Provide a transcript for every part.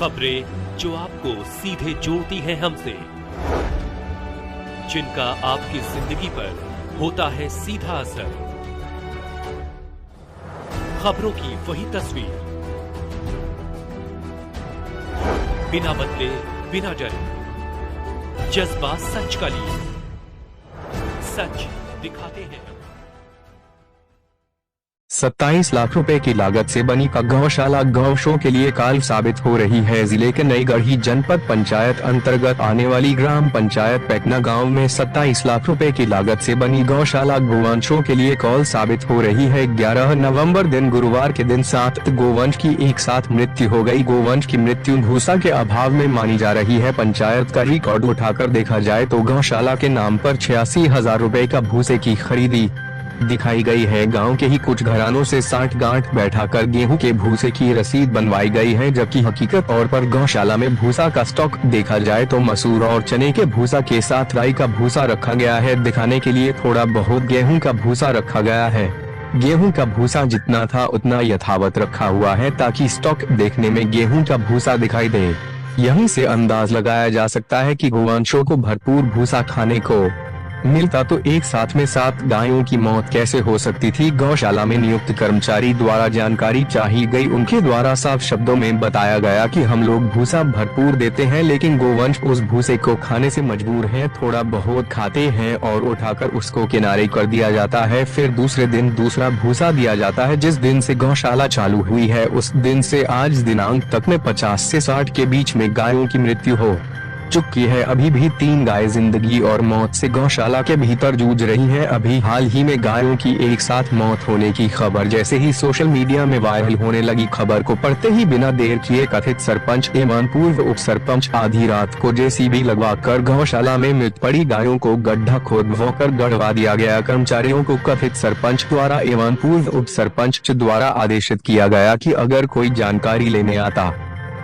खबरें जो आपको सीधे जोड़ती हैं हमसे, जिनका आपकी जिंदगी पर होता है सीधा असर। खबरों की वही तस्वीर, बिना बदले बिना डरे, जज्बा सच का लिए, सच दिखाते हैं। 27 लाख रुपए की लागत से बनी गौशाला गौशों के लिए काल साबित हो रही है। जिले के नई गढ़ी जनपद पंचायत अंतर्गत आने वाली ग्राम पंचायत पैकना गांव में 27 लाख रुपए की लागत से बनी गौशाला गोवंशों के लिए कौल साबित हो रही है। 11 नवंबर दिन गुरुवार के दिन 7 गोवंश की एक साथ मृत्यु हो गई। गोवंश की मृत्यु भूसा के अभाव में मानी जा रही है। पंचायत का रिकॉर्ड उठाकर देखा जाए तो गौशाला के नाम पर 86,000 रुपए का भूसे की खरीदी दिखाई गई है। गांव के ही कुछ घरानों से 60 गांठ बैठाकर गेहूं के भूसे की रसीद बनवाई गई है, जबकि हकीकत तौर पर गौशाला में भूसा का स्टॉक देखा जाए तो मसूर और चने के भूसा के साथ राई का भूसा रखा गया है। दिखाने के लिए थोड़ा बहुत गेहूं का भूसा रखा गया है। गेहूं का भूसा जितना था उतना यथावत रखा हुआ है ताकि स्टॉक देखने में गेहूं का भूसा दिखाई दे। यहीं से अंदाज लगाया जा सकता है कि गोवंशों को भरपूर भूसा खाने को मिलता तो एक साथ में 7 गायों की मौत कैसे हो सकती थी। गौशाला में नियुक्त कर्मचारी द्वारा जानकारी चाहिए गई। उनके द्वारा साफ शब्दों में बताया गया कि हम लोग भूसा भरपूर देते हैं, लेकिन गोवंश उस भूसे को खाने से मजबूर हैं। थोड़ा बहुत खाते हैं और उठाकर उसको किनारे कर दिया जाता है। फिर दूसरे दिन दूसरा भूसा दिया जाता है। जिस दिन से गौशाला चालू हुई है उस दिन से आज दिनांक तक में 50 से 60 के बीच में गायों की मृत्यु हो चुकी है। अभी भी 3 गाय जिंदगी और मौत से गौशाला के भीतर जूझ रही हैं। अभी हाल ही में गायों की एक साथ मौत होने की खबर जैसे ही सोशल मीडिया में वायरल होने लगी, खबर को पढ़ते ही बिना देर किए कथित सरपंच एवं पूर्व उप सरपंच आधी रात को जेसीबी लगवाकर गौशाला में मृत पड़ी गायों को गड्ढा खोदवाकर गड़वा दिया गया। कर्मचारियों को कथित सरपंच द्वारा एवं पूर्व उप सरपंच द्वारा आदेशित किया गया कि अगर कोई जानकारी लेने आता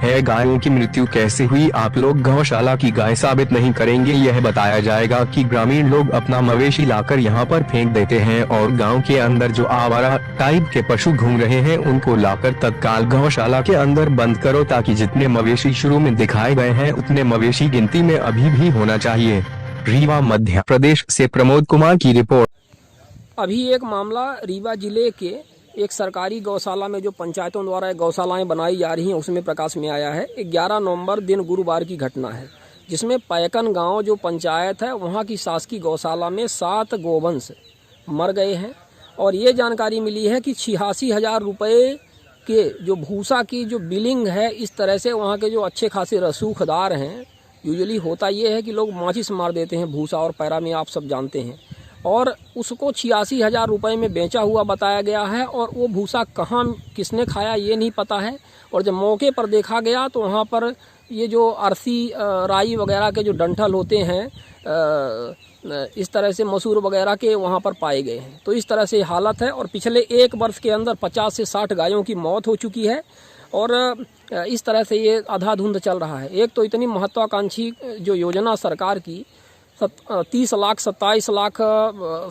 है गायों की मृत्यु कैसे हुई, आप लोग गौशाला की गाय साबित नहीं करेंगे। यह बताया जाएगा कि ग्रामीण लोग अपना मवेशी लाकर यहाँ पर फेंक देते हैं और गांव के अंदर जो आवारा टाइप के पशु घूम रहे हैं उनको लाकर तत्काल गौशाला के अंदर बंद करो, ताकि जितने मवेशी शुरू में दिखाए गए हैं उतने मवेशी गिनती में अभी भी होना चाहिए। रीवा मध्य प्रदेश से प्रमोद कुमार की रिपोर्ट। अभी एक मामला रीवा जिले के एक सरकारी गौशाला में जो पंचायतों द्वारा गौशालाएं बनाई जा रही हैं उसमें प्रकाश में आया है। 11 नवंबर दिन गुरुवार की घटना है, जिसमें पैकन गांव जो पंचायत है वहां की शासकीय गौशाला में 7 गोवंश मर गए हैं। और ये जानकारी मिली है कि 86,000 रुपये के जो भूसा की जो बिलिंग है, इस तरह से वहाँ के जो अच्छे खासे रसूखदार हैं, यूजुअली होता ये है कि लोग माचिस मार देते हैं भूसा और पैरा में, आप सब जानते हैं, और उसको 86,000 रुपये में बेचा हुआ बताया गया है। और वो भूसा कहाँ किसने खाया ये नहीं पता है। और जब मौके पर देखा गया तो वहाँ पर ये जो अरसी राई वगैरह के जो डंठल होते हैं, इस तरह से मसूर वगैरह के वहाँ पर पाए गए हैं। तो इस तरह से हालत है। और पिछले 1 वर्ष के अंदर 50 से 60 गायों की मौत हो चुकी है। और इस तरह से ये अंधाधुंध चल रहा है। एक तो इतनी महत्वाकांक्षी जो योजना सरकार की 30 लाख 27 लाख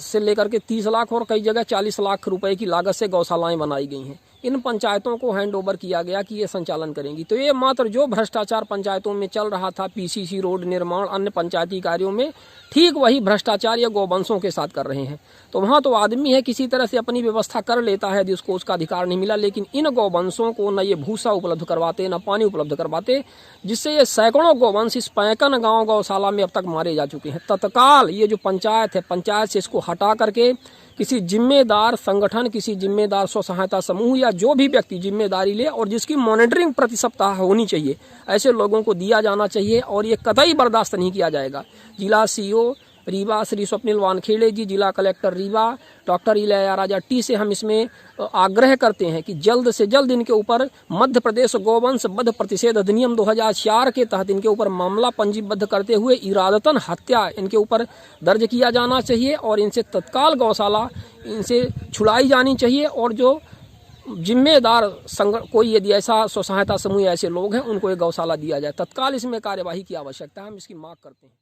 से लेकर के 30 लाख और कई जगह 40 लाख रुपए की लागत से गौशालाएं बनाई गई हैं। इन पंचायतों को हैंड ओवर किया गया कि ये संचालन करेंगी। तो ये मात्र जो भ्रष्टाचार पंचायतों में चल रहा था, पीसीसी रोड निर्माण अन्य पंचायती कार्यों में, ठीक वही भ्रष्टाचार ये गौवंशों के साथ कर रहे हैं। तो वहाँ तो आदमी है किसी तरह से अपनी व्यवस्था कर लेता है जिसको उसका अधिकार नहीं मिला, लेकिन इन गौवंशों को न ये भूसा उपलब्ध करवाते न पानी उपलब्ध करवाते, जिससे ये सैकड़ों गौवंश इस पैकन गाँव गौशाला में अब तक मारे जा चुके हैं। तत्काल ये जो पंचायत है, पंचायत से इसको हटा करके किसी जिम्मेदार संगठन, किसी जिम्मेदार स्व सहायता समूह या जो भी व्यक्ति जिम्मेदारी ले और जिसकी मॉनिटरिंग प्रति सप्ताह होनी चाहिए, ऐसे लोगों को दिया जाना चाहिए। और ये कतई बर्दाश्त नहीं किया जाएगा। जिला सीओ रीवा श्री स्वप्निल वानखेड़े जी, जिला collector Rewa doctor Ilaiya Raja T से हम इसमें आग्रह करते हैं कि जल्द से जल्द इनके ऊपर मध्य प्रदेश गोवंश वध प्रतिषेध अधिनियम 2004 के तहत इनके ऊपर मामला पंजीबद्ध करते हुए इरादतन हत्या इनके ऊपर दर्ज किया जाना चाहिए और इनसे तत्काल गौशाला इनसे छुड़ाई जानी चाहिए। और जो जिम्मेदार कोई यदि ऐसा स्व सहायता समूह ऐसे लोग हैं उनको एक गौशाला दिया जाए। तत्काल इसमें कार्यवाही की आवश्यकता है। हम इसकी मांग करते हैं।